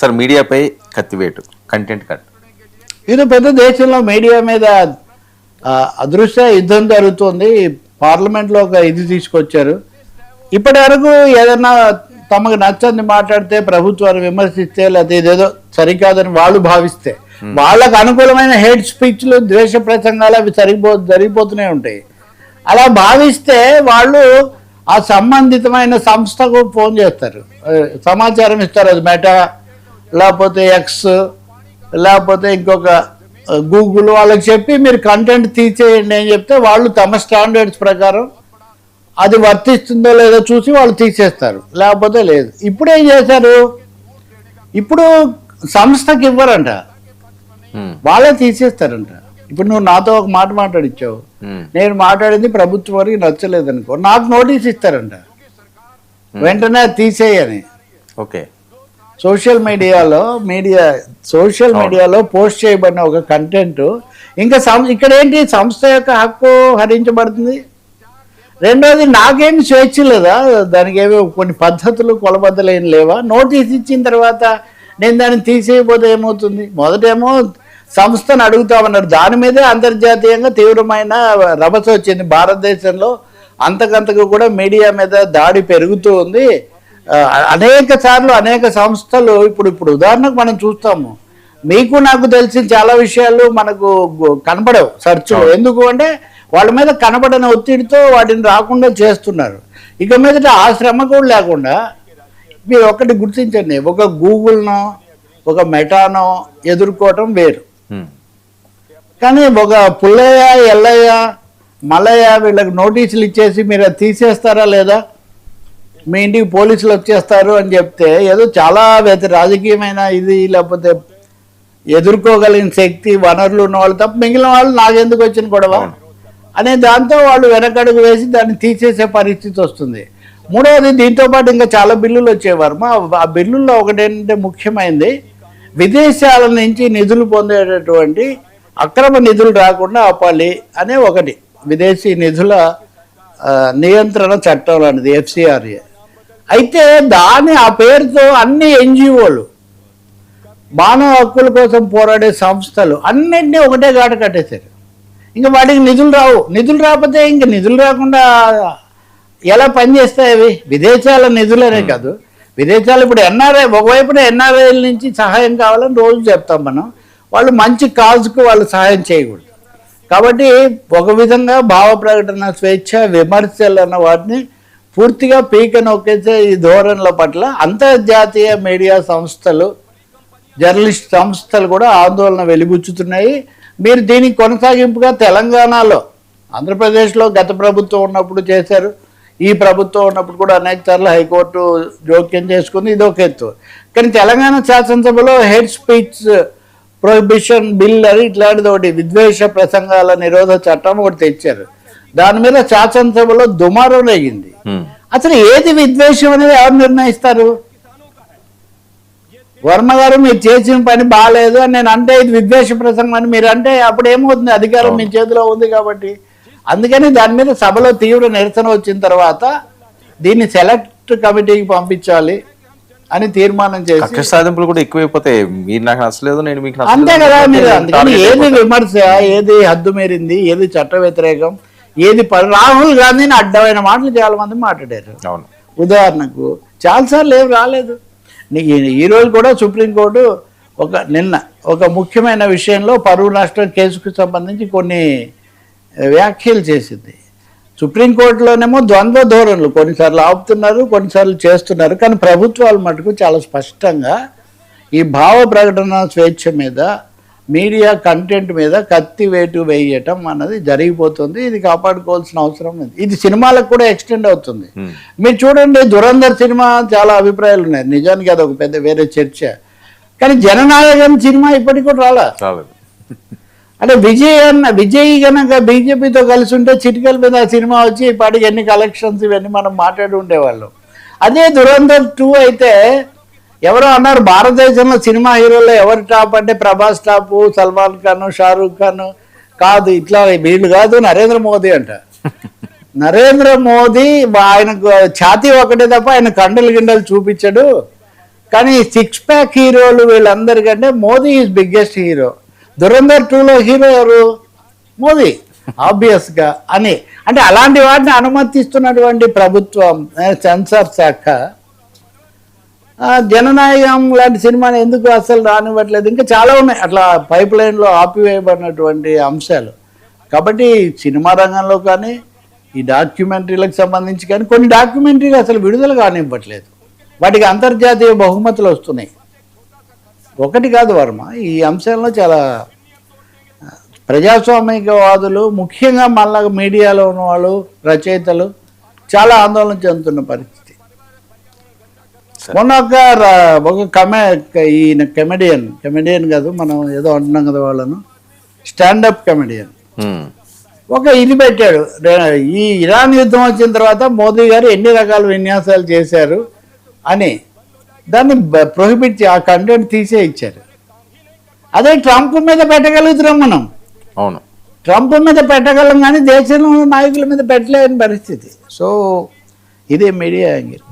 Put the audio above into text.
Sir మీడియాపై కత్తివేటు content cut ఇది పెద్ద దేశంలో మీడియా మీద అదృశ్య యుద్ధం జరుగుతుంది. పార్లమెంట్లో ఒక ఇది తీసుకొచ్చారు. ఇప్పటి వరకు ఏదన్నా తమకు నచ్చని మాట్లాడితే ప్రభుత్వాన్ని విమర్శిస్తే లేకపోతే ఇదేదో సరికాదని వాళ్ళు భావిస్తే వాళ్ళకు అనుకూలమైన హేట్ స్పీచ్లు ద్వేష ప్రసంగాలు అవి జరిగిపోతూనే ఉంటాయి. అలా భావిస్తే వాళ్ళు ఆ సంబంధితమైన సంస్థకు ఫోన్ చేస్తారు, సమాచారం ఇస్తారు. అది మెటా లేకపోతే ఎక్స్ లేకపోతే ఇంకొక గూగుల్ వాళ్ళకి చెప్పి మీరు కంటెంట్ తీసేయండి అని చెప్తే వాళ్ళు తమ స్టాండర్డ్స్ ప్రకారం అది వర్తిస్తుందో లేదో చూసి వాళ్ళు తీసేస్తారు, లేకపోతే లేదు. ఇప్పుడు ఏం చేశారు, ఇప్పుడు సంస్థకి ఇవ్వరంట, వాళ్ళే తీసేస్తారంట. ఇప్పుడు నువ్వు నాతో ఒక మాట మాట్లాడిచ్చావు, నేను మాట్లాడింది ప్రభుత్వం వరకు నచ్చలేదు అనుకో, నాకు నోటీస్ ఇస్తారంట, వెంటనే తీసేయని. ఓకే, సోషల్ మీడియాలో పోస్ట్ చేయబడిన ఒక కంటెంట్ ఇంకా ఇక్కడ ఏంటి సంస్థ యొక్క హక్కు హరించబడుతుంది. రెండోది నాకేమి స్వేచ్ఛ లేదా, దానికి ఏమో కొన్ని పద్ధతులు కొలబద్దలు ఏం లేవా? నోటీస్ ఇచ్చిన తర్వాత నేను దాన్ని తీసేయకపోతే ఏమవుతుంది? మొదటేమో సంస్థను అడుగుతామన్నారు, దాని మీదే అంతర్జాతీయంగా తీవ్రమైన రభస వచ్చింది. భారతదేశంలో అంతకంతకు కూడా మీడియా మీద దాడి పెరుగుతూ ఉంది. అనేక సార్లు అనేక సంస్థలు ఇప్పుడు ఉదాహరణకు మనం చూస్తాము, మీకు నాకు తెలిసిన చాలా విషయాలు మనకు కనపడవు సర్చ్లో. ఎందుకు అంటే వాళ్ళ మీద కనపడని ఒత్తిడితో వాటిని రాకుండా చేస్తున్నారు. ఇక మీదట ఆ శ్రమ కూడా లేకుండా మీరు ఒకటి గుర్తించండి, ఒక గూగుల్నో ఒక మెటానో ఎదుర్కోవటం వేరు, కానీ ఒక పుల్లయ్య ఎల్లయ్య మల్లయ్య వీళ్ళకి నోటీసులు ఇచ్చేసి మీరు అది తీసేస్తారా లేదా, మీ ఇంటికి పోలీసులు వచ్చేస్తారు అని చెప్తే ఏదో చాలా రాజకీయమైన ఇది లేకపోతే ఎదుర్కోగలిగిన శక్తి వనరులు ఉన్న వాళ్ళు తప్ప మిగిలిన వాళ్ళు నాకెందుకు వచ్చిన గొడవ అనే దాంతో వాళ్ళు వెనకడుగు వేసి దాన్ని తీసేసే పరిస్థితి వస్తుంది. మూడవది, దీంతో పాటు ఇంకా చాలా బిల్లులు వచ్చేవారు. ఆ బిల్లుల్లో ఒకటేంటంటే ముఖ్యమైనది, విదేశాల నుంచి నిధులు పొందేటటువంటి అక్రమ నిధులు రాకుండా ఆపాలి అనే ఒకటి, విదేశీ నిధుల నియంత్రణ చట్టం లాంటిది FCRA. అయితే ఆ పేరుతో అన్ని NGOలు, మానవ హక్కుల కోసం పోరాడే సంస్థలు అన్నింటినీ ఒకటే గాట కట్టేశారు. ఇంకా వాటికి నిధులు రావు. నిధులు రాకపోతే ఇంక నిధులు రాకుండా ఎలా పనిచేస్తాయి అవి? విదేశాల నిధులనే కాదు, విదేశాలు ఇప్పుడు ఒకవైపున NRIల నుంచి సహాయం కావాలని రోజు చెప్తాం మనం, వాళ్ళు మంచి కాజ్కు వాళ్ళు సహాయం చేయకూడదు. కాబట్టి ఒక విధంగా భావ ప్రకటన స్వేచ్ఛ, విమర్శలు అన్న వాటిని పూర్తిగా పీక నొక్కేసే ఈ ధోరణుల పట్ల అంతర్జాతీయ మీడియా సంస్థలు, జర్నలిస్ట్ సంస్థలు కూడా ఆందోళన వెలిబుచ్చుతున్నాయి. మీరు దీనికి కొనసాగింపుగా తెలంగాణలో, ఆంధ్రప్రదేశ్లో గత ప్రభుత్వం ఉన్నప్పుడు చేశారు, ఈ ప్రభుత్వం ఉన్నప్పుడు కూడా అనేక సార్లు హైకోర్టు జోక్యం చేసుకుంది, ఇదొక ఎత్తు. కానీ తెలంగాణ శాసనసభలో హేట్ స్పీచ్ ప్రొహిబిషన్ బిల్ అని ఇట్లాంటిది ఒకటి, విద్వేష ప్రసంగాల నిరోధ చట్టం ఒకటి తెచ్చారు. దాని మీద శాసనసభలో దుమారం రేగింది. అసలు ఏది విద్వేషం అనేది ఎవరు నిర్ణయిస్తారు? వర్మ గారు మీరు చేసిన పని బాగాలేదు అని నేను అంటే ఇది విద్వేష ప్రసంగం అని మీరు అంటే అప్పుడు ఏమవుతుంది? అధికారం మీ చేతిలో ఉంది కాబట్టి. అందుకని దాని మీద సభలో తీవ్ర నిరసన వచ్చిన తర్వాత దీన్ని సెలెక్ట్ కమిటీకి పంపించాలి అని తీర్మానం చేసి, సాధింపులు కూడా ఎక్కువైపోతాయి, మీరు నాకు నచ్చలేదు నేను మీకు అంతే కదా. మీరు అందుకని ఏది విమర్శ, ఏది హద్దు మీరింది, ఏది చట్ట వ్యతిరేకం, ఏది రాహుల్ గాంధీని అడ్డమైన మాటలు చాలా మంది మాట్లాడారు. ఉదాహరణకు చాలాసార్లు ఏం రాలేదు. నీకు ఈరోజు కూడా సుప్రీంకోర్టు నిన్న ఒక ముఖ్యమైన విషయంలో పరువు నష్టం కేసుకు సంబంధించి కొన్ని వ్యాఖ్యలు చేసింది. సుప్రీంకోర్టులోనేమో ద్వంద్వ ధోరణులు, కొన్నిసార్లు ఆపుతున్నారు, కొన్నిసార్లు చేస్తున్నారు. కానీ ప్రభుత్వాలు మటుకు చాలా స్పష్టంగా ఈ భావ ప్రకటన స్వేచ్ఛ మీద, మీడియా కంటెంట్ మీద కత్తి వేటు వేయటం అన్నది జరిగిపోతుంది. ఇది కాపాడుకోవాల్సిన అవసరం ఉంది. ఇది సినిమాలకు కూడా ఎక్స్టెండ్ అవుతుంది. మీరు చూడండి, ధురంధర్ సినిమా చాలా అభిప్రాయాలు ఉన్నాయి, నిజానికి అది ఒక పెద్ద వేరే చర్చ. కానీ జననాయకన్ సినిమా ఇప్పటికి కూడా రాలేదు. అంటే విజయ్ కనుక బీజేపీతో కలిసి ఉంటే చిటికల మీద ఆ సినిమా వచ్చి ఇప్పటికి ఎన్ని కలెక్షన్స్ ఇవన్నీ మనం మాట్లాడి ఉండేవాళ్ళం. అదే ధురంధర్ 2 అయితే ఎవరో అన్నారు భారతదేశంలో సినిమా హీరోల్లో ఎవరు టాప్ అంటే ప్రభాస్ టాప్, సల్మాన్ ఖాన్, షారూక్ ఖాన్ కాదు, ఇట్లా వీళ్ళు కాదు, నరేంద్ర మోదీ అంట. నరేంద్ర మోదీ ఆయనకు ఛాతీ ఒకటే తప్ప ఆయన కండలు గిండలు చూపించాడు. కానీ సిక్స్ ప్యాక్ హీరోలు వీళ్ళందరికంటే Modi is biggest hero. Dhurandhar 2లో హీరో ఎవరు? మోదీ ఆబ్వియస్గా అని. అంటే అలాంటి వాటిని అనుమతిస్తున్నటువంటి ప్రభుత్వం, సెన్సార్ శాఖ జననాయకం లాంటి సినిమాని ఎందుకు అసలు రానివ్వట్లేదు? ఇంకా చాలా ఉన్నాయి అట్లా పైప్ లైన్లో ఆపివేయబడినటువంటి అంశాలు. కాబట్టి సినిమా రంగంలో కానీ ఈ డాక్యుమెంటరీలకు సంబంధించి కానీ కొన్ని డాక్యుమెంటరీలు అసలు విడుదల కానివ్వట్లేదు. వాటికి అంతర్జాతీయ బహుమతులు వస్తున్నాయి. ఒకటి కాదు వర్మ, ఈ అంశంలో చాలా ప్రజాస్వామికవాదులు, ముఖ్యంగా మళ్ళా మీడియాలో ఉన్న వాళ్ళు, రచయితలు చాలా ఆందోళన చెందుతున్న పరిస్థితి. మొన్న ఈయన కమెడియన్ కాదు, మనం ఏదో అంటున్నాం కదా వాళ్ళను, స్టాండప్ కమెడియన్ ఒక ఇది పెట్టాడు. ఈ ఇరాన్ యుద్ధం వచ్చిన తర్వాత మోదీ గారు ఎన్ని రకాల విన్యాసాలు చేశారు అని దాన్ని ప్రొహిబిట్, ఆ కంటెంట్ తీసే ఇచ్చారు. అదే ట్రంప్ మీద పెట్టగలుగుతున్నాం మనం. అవును, ట్రంప్ మీద పెట్టగలం కానీ దేశంలో నాయకుల మీద పెట్టలేని పరిస్థితి. సో ఇదే మీడియా యాంగిల్.